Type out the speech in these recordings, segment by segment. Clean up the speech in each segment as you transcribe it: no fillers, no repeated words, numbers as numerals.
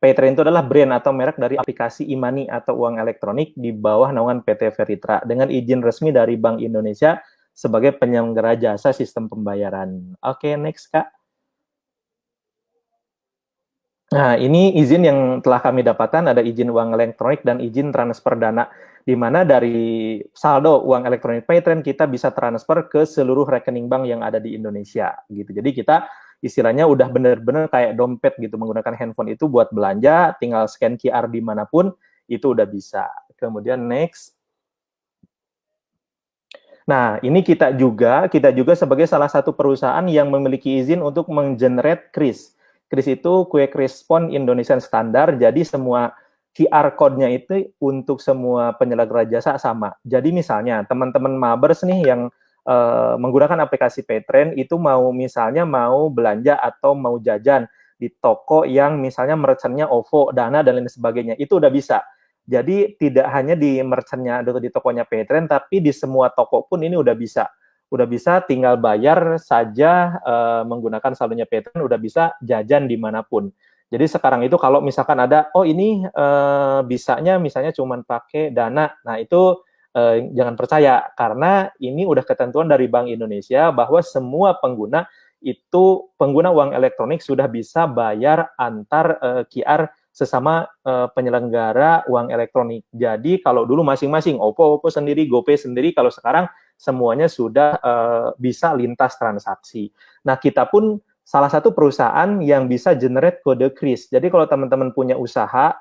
Paytrend itu adalah brand atau merek dari aplikasi e-money atau uang elektronik di bawah naungan PT Veritra dengan izin resmi dari Bank Indonesia sebagai penyelenggara jasa sistem pembayaran. Oke, next Kak. Nah, ini izin yang telah kami dapatkan, ada izin uang elektronik dan izin transfer dana, di mana dari saldo uang elektronik Paytrend kita bisa transfer ke seluruh rekening bank yang ada di Indonesia, gitu. Jadi kita istilahnya udah bener-bener kayak dompet gitu, menggunakan handphone itu buat belanja, tinggal scan QR dimanapun, itu udah bisa. Kemudian next. Nah, ini kita juga sebagai salah satu perusahaan yang memiliki izin untuk menggenerate KRIS. KRIS itu Quick Response Indonesian Standard, jadi semua QR code-nya itu untuk semua penyelenggara jasa sama. Jadi misalnya teman-teman Mabers nih yang menggunakan aplikasi Paytrend itu misalnya mau belanja atau mau jajan di toko yang misalnya merchant-nya OVO, Dana, dan lain sebagainya, itu udah bisa. Jadi tidak hanya di merchant-nya atau di tokonya Paytrend, tapi di semua toko pun ini udah bisa. Udah bisa tinggal bayar saja menggunakan saldonya Paytrend, udah bisa jajan dimanapun. Jadi sekarang itu kalau misalkan ada, oh ini bisanya misalnya cuma pakai Dana, nah itu jangan percaya, karena ini udah ketentuan dari Bank Indonesia bahwa semua pengguna uang elektronik sudah bisa bayar antar QR sesama penyelenggara uang elektronik. Jadi kalau dulu masing-masing OVO sendiri, GoPay sendiri, kalau sekarang semuanya sudah bisa lintas transaksi. Nah, kita pun salah satu perusahaan yang bisa generate kode KRIS. Jadi kalau teman-teman punya usaha,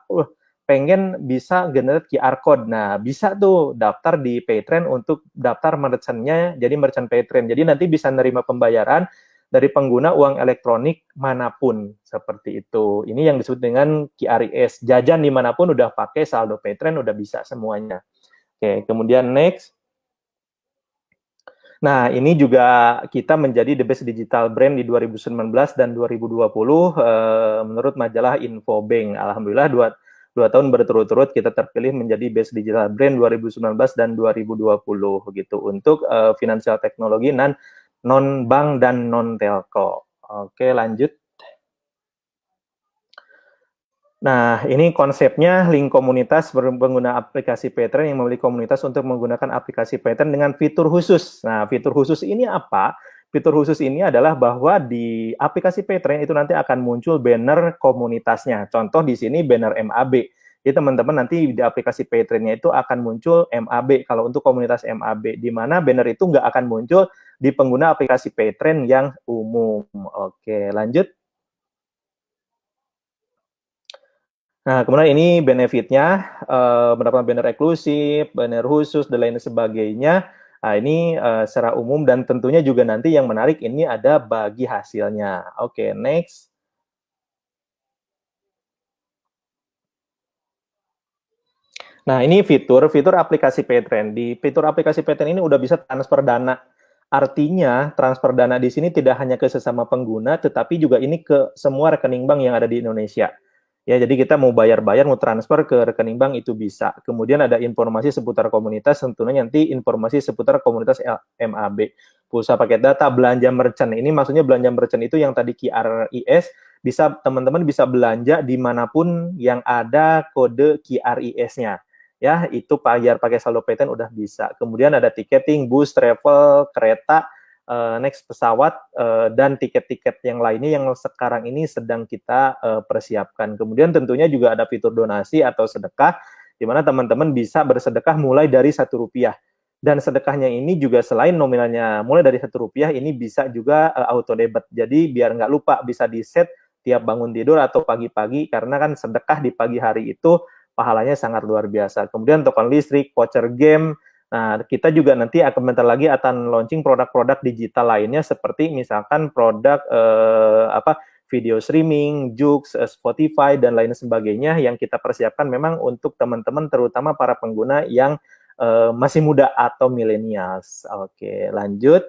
pengen bisa generate QR code. Nah, bisa tuh daftar di Paytrend untuk daftar merchant-nya jadi merchant Paytrend. Jadi nanti bisa nerima pembayaran dari pengguna uang elektronik manapun, seperti itu. Ini yang disebut dengan QRIS. Jajan dimanapun udah pakai saldo Paytrend, udah bisa semuanya. Oke, kemudian next. Nah, ini juga kita menjadi the best digital brand di 2019 dan 2020 menurut majalah Infobank. Alhamdulillah dua tahun berturut-turut kita terpilih menjadi best digital brand 2019 dan 2020 gitu untuk financial teknologi dan non-bank dan non-telco. Oke, lanjut. Nah, ini konsepnya link komunitas pengguna aplikasi Paytrend yang memiliki komunitas untuk menggunakan aplikasi Paytrend dengan fitur khusus. Nah, fitur khusus ini apa? Fitur khusus ini adalah bahwa di aplikasi Paytrend itu nanti akan muncul banner komunitasnya. Contoh di sini banner MAB. Jadi teman-teman nanti di aplikasi Paytrend-nya itu akan muncul MAB kalau untuk komunitas MAB, di mana banner itu nggak akan muncul di pengguna aplikasi Paytrend yang umum. Oke, lanjut. Nah, kemudian ini benefitnya, mendapatkan banner eksklusif, banner khusus, dan lain sebagainya. Nah, ini secara umum dan tentunya juga nanti yang menarik ini ada bagi hasilnya. Oke, next. Nah, ini fitur aplikasi Paytrend. Di fitur aplikasi Paytrend ini udah bisa transfer dana. Artinya, transfer dana di sini tidak hanya ke sesama pengguna, tetapi juga ini ke semua rekening bank yang ada di Indonesia. Ya, jadi kita mau bayar-bayar, mau transfer ke rekening bank itu bisa. Kemudian ada informasi seputar komunitas, tentunya nanti informasi seputar komunitas MAB. Pulsa paket data, belanja merchant. Ini maksudnya belanja merchant itu yang tadi QRIS, bisa teman-teman bisa belanja dimanapun yang ada kode QRIS-nya. Ya, itu bayar pakai saldo Paytrend udah bisa. Kemudian ada tiketing, bus, travel, kereta, next pesawat, dan tiket-tiket yang lainnya yang sekarang ini sedang kita persiapkan. Kemudian tentunya juga ada fitur donasi atau sedekah, di mana teman-teman bisa bersedekah mulai dari Rp1. Dan sedekahnya ini juga selain nominalnya mulai dari Rp1, ini bisa juga auto debit. Jadi biar nggak lupa, bisa di-set tiap bangun tidur atau pagi-pagi, karena kan sedekah di pagi hari itu pahalanya sangat luar biasa. Kemudian token listrik, voucher game. Nah, kita juga nanti akan bentar lagi akan launching produk-produk digital lainnya seperti misalkan produk video streaming, Joox, Spotify, dan lain sebagainya yang kita persiapkan memang untuk teman-teman terutama para pengguna yang masih muda atau millennials. Oke, lanjut.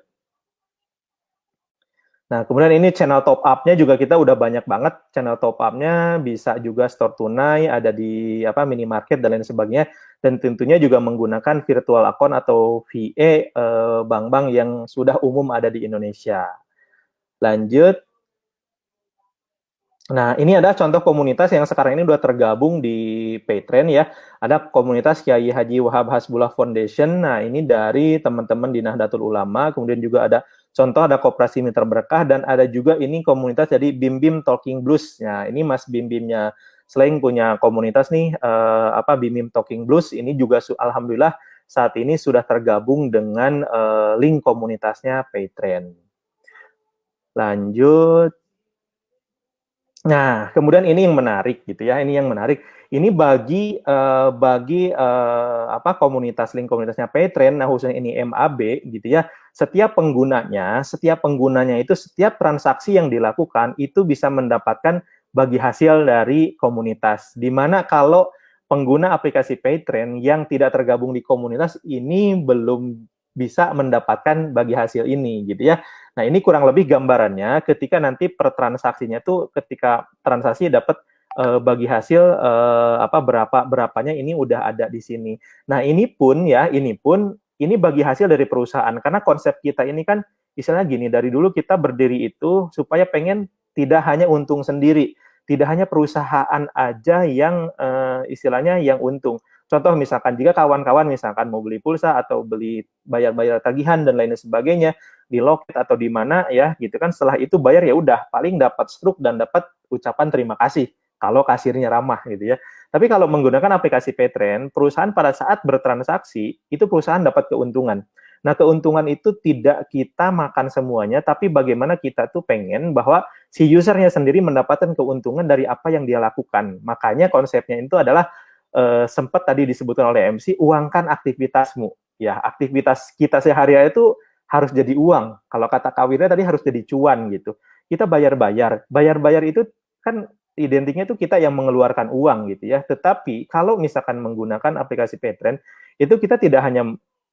Nah, kemudian ini channel top up-nya juga kita udah banyak banget. Channel top up-nya bisa juga store tunai, ada di minimarket dan lain sebagainya. Dan tentunya juga menggunakan virtual account atau VA bank-bank yang sudah umum ada di Indonesia. Lanjut. Nah, ini ada contoh komunitas yang sekarang ini udah tergabung di Paytrend ya. Ada komunitas Kiai Haji Wahab Hasbullah Foundation. Nah, ini dari teman-teman di Nahdlatul Ulama. Kemudian juga ada contoh ada Koperasi Mitra Berkah dan ada juga ini komunitas jadi Bim Bim Talking Blues. Nah, ini Mas Bim Bimnya selain punya komunitas nih Bim Bim Talking Blues ini juga alhamdulillah saat ini sudah tergabung dengan link komunitasnya Paytrend. Lanjut. Nah, kemudian ini yang menarik gitu ya, ini yang menarik. Ini bagi komunitas link komunitasnya Paytrend, nah khususnya ini MAB gitu ya. Setiap penggunanya itu setiap transaksi yang dilakukan itu bisa mendapatkan bagi hasil dari komunitas. Dimana kalau pengguna aplikasi Paytrend yang tidak tergabung di komunitas ini belum bisa mendapatkan bagi hasil ini gitu ya. Nah, ini kurang lebih gambarannya ketika nanti per transaksinya tuh ketika transaksi dapat bagi hasil berapanya ini udah ada di sini. Nah, ini bagi hasil dari perusahaan karena konsep kita ini kan istilahnya gini, dari dulu kita berdiri itu supaya pengen tidak hanya untung sendiri, tidak hanya perusahaan aja yang istilahnya yang untung. Contoh misalkan jika kawan-kawan misalkan mau beli pulsa atau beli bayar-bayar tagihan dan lain sebagainya, di loket atau di mana ya gitu kan, setelah itu bayar ya udah paling dapat struk dan dapat ucapan terima kasih kalau kasirnya ramah gitu ya. Tapi kalau menggunakan aplikasi Paytrend, perusahaan pada saat bertransaksi itu perusahaan dapat keuntungan. Nah, keuntungan itu tidak kita makan semuanya, tapi bagaimana kita tuh pengen bahwa si usernya sendiri mendapatkan keuntungan dari apa yang dia lakukan. Makanya konsepnya itu adalah sempat tadi disebutkan oleh MC, uangkan aktivitasmu. Ya, aktivitas kita sehari-hari itu harus jadi uang. Kalau kata kawinnya tadi harus jadi cuan gitu. Kita bayar-bayar. Bayar-bayar itu kan identiknya itu kita yang mengeluarkan uang gitu ya. Tetapi kalau misalkan menggunakan aplikasi Paytrend, itu kita tidak hanya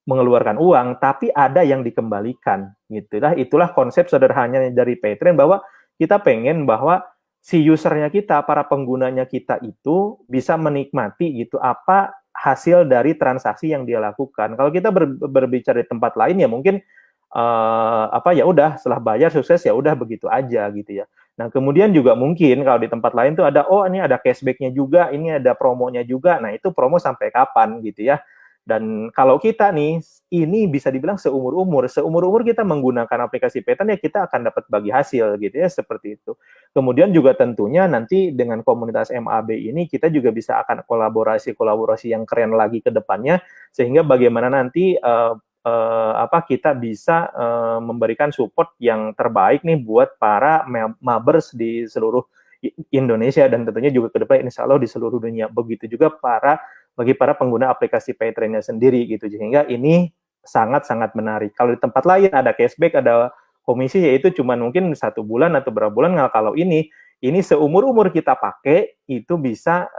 mengeluarkan uang, tapi ada yang dikembalikan gitu. Itulah konsep sederhananya dari Paytrend bahwa kita pengen bahwa si usernya kita, para penggunanya kita itu bisa menikmati gitu apa hasil dari transaksi yang dia lakukan. Kalau kita berbicara di tempat lain ya mungkin ya udah setelah bayar sukses ya udah begitu aja gitu ya. Nah, kemudian juga mungkin kalau di tempat lain tuh ada ini ada cashbacknya juga, ini ada promonya juga. Nah, itu promo sampai kapan gitu ya. Dan kalau kita nih, ini bisa dibilang seumur-umur kita menggunakan aplikasi Paytrend ya kita akan dapat bagi hasil gitu ya, seperti itu. Kemudian juga tentunya nanti dengan komunitas MAB ini kita juga bisa akan kolaborasi yang keren lagi ke depannya, sehingga bagaimana nanti kita bisa memberikan support yang terbaik nih buat para mabers di seluruh Indonesia dan tentunya juga ke depan insya Allah di seluruh dunia. Begitu juga bagi para pengguna aplikasi Paytrend-nya sendiri gitu. Sehingga ini sangat-sangat menarik. Kalau di tempat lain ada cashback, ada komisi, yaitu cuma mungkin 1 bulan atau berapa bulan. Nah, kalau ini seumur-umur kita pakai itu bisa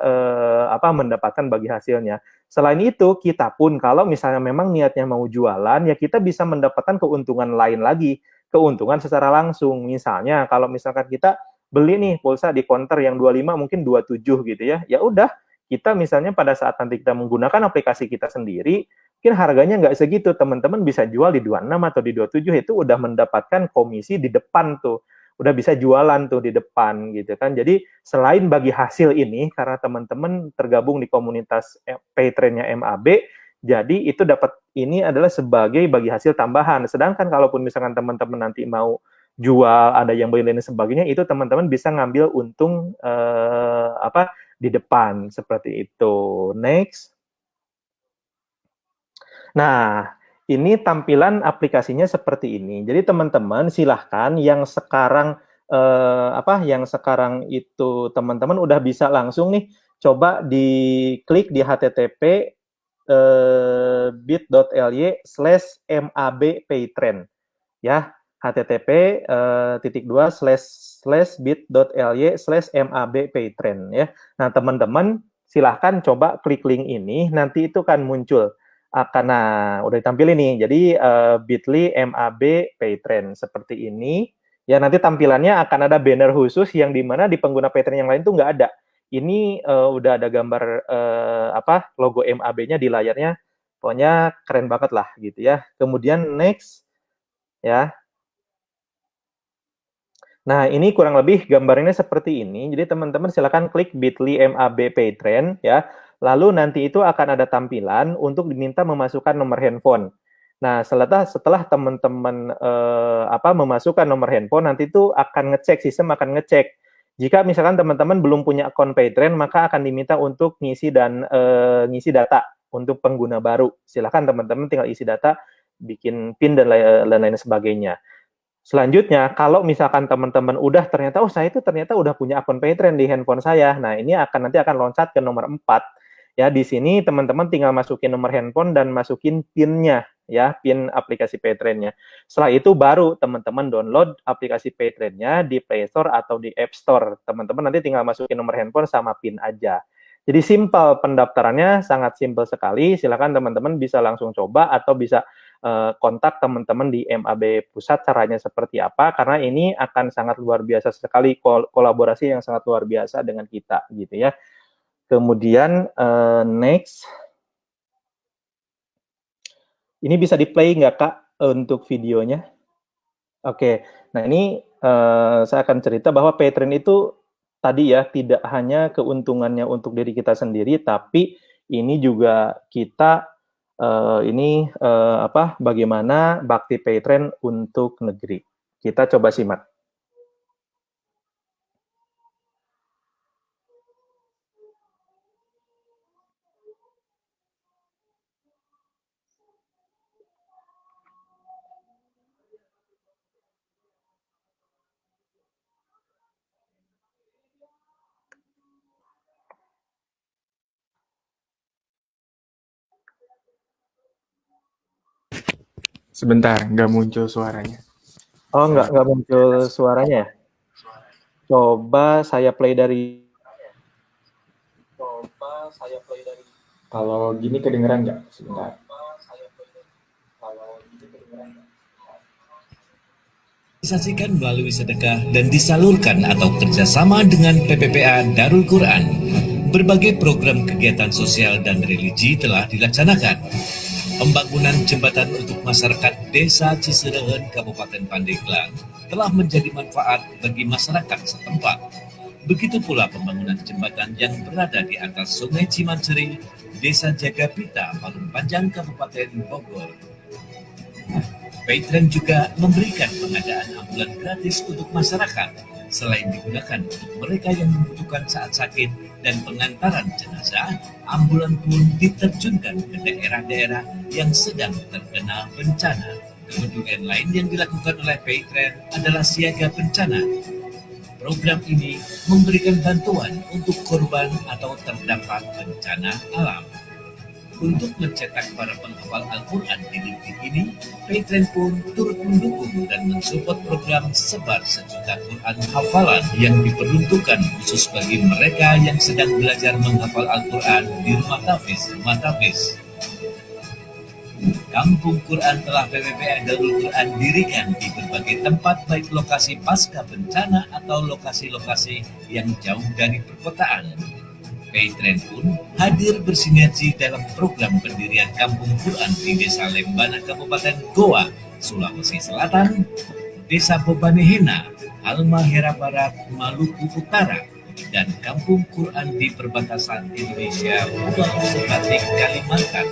mendapatkan bagi hasilnya. Selain itu, kita pun kalau misalnya memang niatnya mau jualan, ya kita bisa mendapatkan keuntungan lain lagi, keuntungan secara langsung. Misalnya kalau misalkan kita beli nih pulsa di counter yang 25 mungkin 27 gitu ya. Ya udah, kita misalnya pada saat nanti kita menggunakan aplikasi kita sendiri, mungkin harganya nggak segitu, teman-teman bisa jual di 26 atau di 27, itu udah mendapatkan komisi di depan tuh, udah bisa jualan tuh di depan gitu kan. Jadi selain bagi hasil ini, karena teman-teman tergabung di komunitas Paytrend-nya MAB, jadi itu dapat ini adalah sebagai bagi hasil tambahan. Sedangkan kalaupun misalkan teman-teman nanti mau jual, ada yang beli dan sebagainya, itu teman-teman bisa ngambil untung di depan seperti itu. Next. Nah, ini tampilan aplikasinya seperti ini. Jadi teman-teman silahkan yang sekarang yang sekarang itu teman-teman udah bisa langsung nih coba diklik di http bit.ly/mabpaytrend ya, http bit.ly/mabpaytrend ya. Nah, teman-teman silahkan coba klik link ini, nanti itu kan muncul udah ditampilin nih. Jadi bit.ly MAB Paytrend seperti ini. Ya, nanti tampilannya akan ada banner khusus yang dimana di pengguna Paytrend yang lain tuh nggak ada. Ini udah ada gambar logo MAB-nya di layarnya. Pokoknya keren banget lah gitu ya. Kemudian next ya. Nah, ini kurang lebih gambarnya seperti ini. Jadi teman-teman silakan klik bit.ly MAB Paytrend ya. Lalu nanti itu akan ada tampilan untuk diminta memasukkan nomor handphone. Nah, setelah teman-teman memasukkan nomor handphone, nanti itu akan ngecek, sistem akan ngecek. Jika misalkan teman-teman belum punya akun Paytrend, maka akan diminta untuk ngisi data untuk pengguna baru. Silakan teman-teman tinggal isi data, bikin PIN dan lain-lain sebagainya. Selanjutnya, kalau misalkan teman-teman udah ternyata, saya itu ternyata udah punya akun Paytrend di handphone saya. Nah, ini nanti akan loncat ke nomor 4. Ya, di sini teman-teman tinggal masukin nomor handphone dan masukin PIN-nya, ya, PIN aplikasi Paytrend-nya. Setelah itu baru teman-teman download aplikasi Paytrend-nya di Play Store atau di App Store. Teman-teman nanti tinggal masukin nomor handphone sama PIN aja. Jadi simpel pendaftarannya, sangat simpel sekali. Silakan teman-teman bisa langsung coba atau bisa kontak teman-teman di MAB Pusat caranya seperti apa, karena ini akan sangat luar biasa sekali, kolaborasi yang sangat luar biasa dengan kita gitu ya. Kemudian next, ini bisa di play nggak Kak untuk videonya? Oke, nah ini saya akan cerita bahwa Paytrend itu tadi ya tidak hanya keuntungannya untuk diri kita sendiri, tapi ini juga kita bagaimana bakti Paytrend untuk negeri. Kita coba simak. Sebentar, nggak muncul suaranya. Oh, nggak muncul suaranya ya? Coba saya play dari... Kalau gini kedengeran nggak? Sebentar. Disaksikan melalui sedekah dan disalurkan atau kerjasama dengan PPPA Darul Quran. Berbagai program kegiatan sosial dan religi telah dilaksanakan. Pembangunan jembatan untuk masyarakat Desa Ciserehen, Kabupaten Pandeglang telah menjadi manfaat bagi masyarakat setempat. Begitu pula pembangunan jembatan yang berada di atas Sungai Cimanceri, Desa Jagapita, Parung Panjang, Kabupaten Bogor. Paytrend juga memberikan pengadaan ambulan gratis untuk masyarakat, selain digunakan untuk mereka yang membutuhkan saat sakit dan pengantaran jenazah, ambulan pun diterjunkan ke daerah-daerah yang sedang terkena bencana. Kemudian lain yang dilakukan oleh Paytrend adalah siaga bencana. Program ini memberikan bantuan untuk korban atau terdampak bencana alam. Untuk mencetak para penghafal Al-Quran di negeri ini, Paytrend pun turut mendukung dan mensupport program Sebar Sejuta Quran Hafalan yang diperuntukkan khusus bagi mereka yang sedang belajar menghafal Al-Quran di rumah tahfiz. Kampung Quran telah PPPA Darul Quran dirikan di berbagai tempat, baik lokasi pasca bencana atau lokasi-lokasi yang jauh dari perkotaan. Paytrend pun hadir bersinergi dalam program pendirian Kampung Quran di Desa Lembana, Kabupaten Goa, Sulawesi Selatan, Desa Bobanehena, Halmahera Barat, Maluku Utara, dan Kampung Quran di perbatasan Indonesia, Pulau Sebatik, Kalimantan.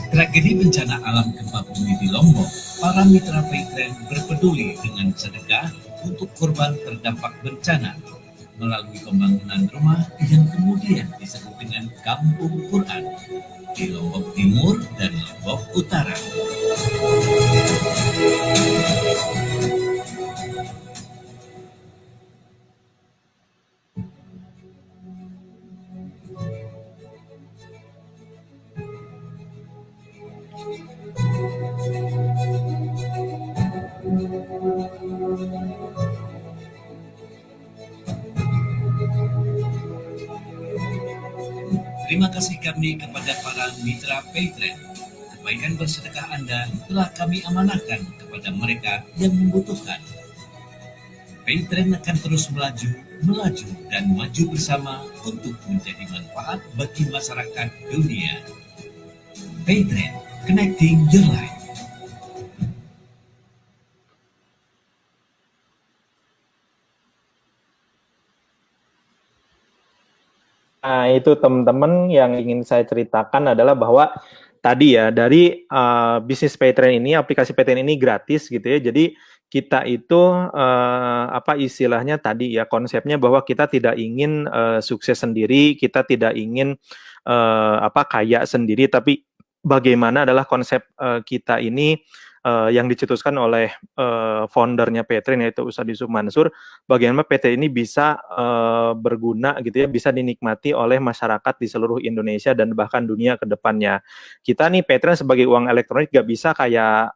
Tragedi bencana alam gempa bumi di Lombok, para mitra Paytrend berpeduli dengan sedekah untuk korban terdampak bencana melalui pembangunan rumah yang kemudian disebut dengan Kampung Quran di Lombok Timur dan Lombok Utara. Terima kasih kami kepada para mitra Paytrend. Kebaikan bersedekah Anda telah kami amanahkan kepada mereka yang membutuhkan. Paytrend akan terus melaju dan maju bersama untuk menjadi manfaat bagi masyarakat dunia. Paytrend, connecting your life. Nah, itu teman-teman yang ingin saya ceritakan adalah bahwa tadi ya dari bisnis Paytrend ini, aplikasi Paytrend ini gratis gitu ya. Jadi kita itu apa istilahnya tadi ya konsepnya bahwa kita tidak ingin sukses sendiri, kita tidak ingin apa kaya sendiri, tapi bagaimana adalah konsep kita ini yang dicetuskan oleh foundernya Paytrend yaitu Ustadz Yusuf Mansur, bagaimana PT ini bisa berguna gitu ya, bisa dinikmati oleh masyarakat di seluruh Indonesia dan bahkan dunia ke depannya. Kita nih Paytrend sebagai uang elektronik gak bisa kayak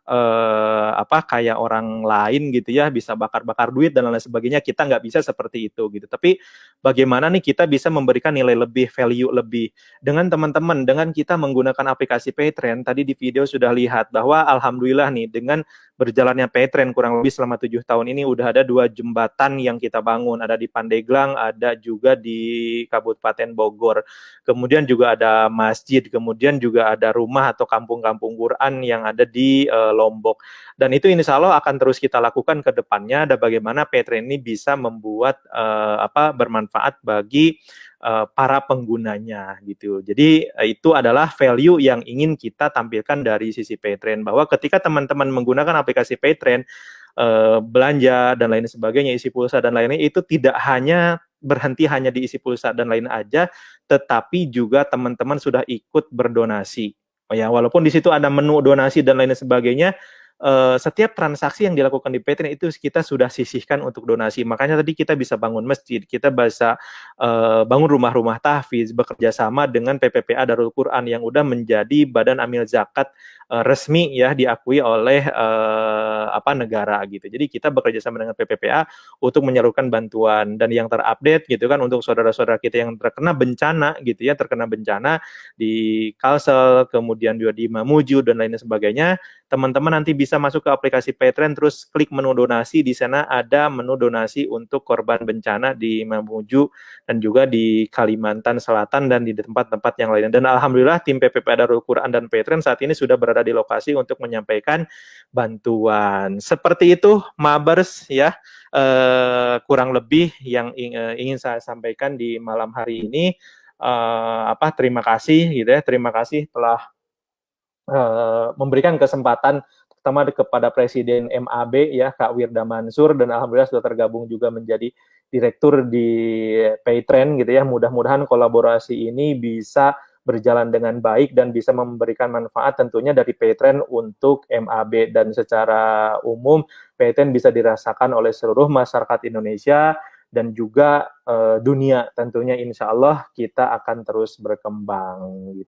apa kayak orang lain gitu ya, bisa bakar-bakar duit dan lain sebagainya. Kita nggak bisa seperti itu gitu. Tapi bagaimana nih kita bisa memberikan nilai lebih, value lebih dengan teman-teman, dengan kita menggunakan aplikasi Paytrend. Tadi di video sudah lihat bahwa alhamdulillah nih dengan berjalannya Paytrend kurang lebih selama 7 tahun ini udah ada 2 jembatan yang kita bangun, ada di Pandeglang, ada juga di Kabupaten Bogor. Kemudian juga ada masjid, kemudian juga ada rumah atau kampung-kampung Quran yang ada di Lombok. Dan itu insya Allah akan terus kita lakukan ke depannya. Ada bagaimana Paytrend ini bisa membuat apa bermanfaat bagi para penggunanya gitu. Jadi itu adalah value yang ingin kita tampilkan dari sisi Paytrend, bahwa ketika teman-teman menggunakan aplikasi Paytrend, belanja dan lain sebagainya, isi pulsa dan lainnya, itu tidak hanya berhenti hanya di isi pulsa dan lain aja, tetapi juga teman-teman sudah ikut berdonasi. Ya, walaupun di situ ada menu donasi dan lain sebagainya, setiap transaksi yang dilakukan di Paytrend itu kita sudah sisihkan untuk donasi. Makanya tadi kita bisa bangun masjid, kita bisa bangun rumah-rumah tahfiz, bekerja sama dengan PPPA Darul Quran yang udah menjadi badan amil zakat resmi ya, diakui oleh apa negara gitu. Jadi kita bekerja sama dengan PPPA untuk menyalurkan bantuan, dan yang terupdate gitu kan untuk saudara-saudara kita yang terkena bencana gitu ya, terkena bencana di Kalsel, kemudian juga di Mamuju dan lain sebagainya. Teman-teman nanti bisa masuk ke aplikasi Paytrend, terus klik menu donasi. Di sana ada menu donasi untuk korban bencana di Mamuju dan juga di Kalimantan Selatan dan di tempat-tempat yang lainnya. Dan alhamdulillah tim PPPA Darul Quran dan Paytrend saat ini sudah berada di lokasi untuk menyampaikan bantuan. Seperti itu Mabers ya, kurang lebih yang ingin saya sampaikan di malam hari ini. Apa terima kasih gitu ya, terima kasih telah memberikan kesempatan pertama kepada Presiden MAB ya Kak Wirda Mansur, dan alhamdulillah sudah tergabung juga menjadi direktur di Paytrend gitu ya. Mudah-mudahan kolaborasi ini bisa berjalan dengan baik dan bisa memberikan manfaat tentunya dari Paytrend untuk MAB, dan secara umum Paytrend bisa dirasakan oleh seluruh masyarakat Indonesia dan juga dunia tentunya. Insya Allah kita akan terus berkembang gitu.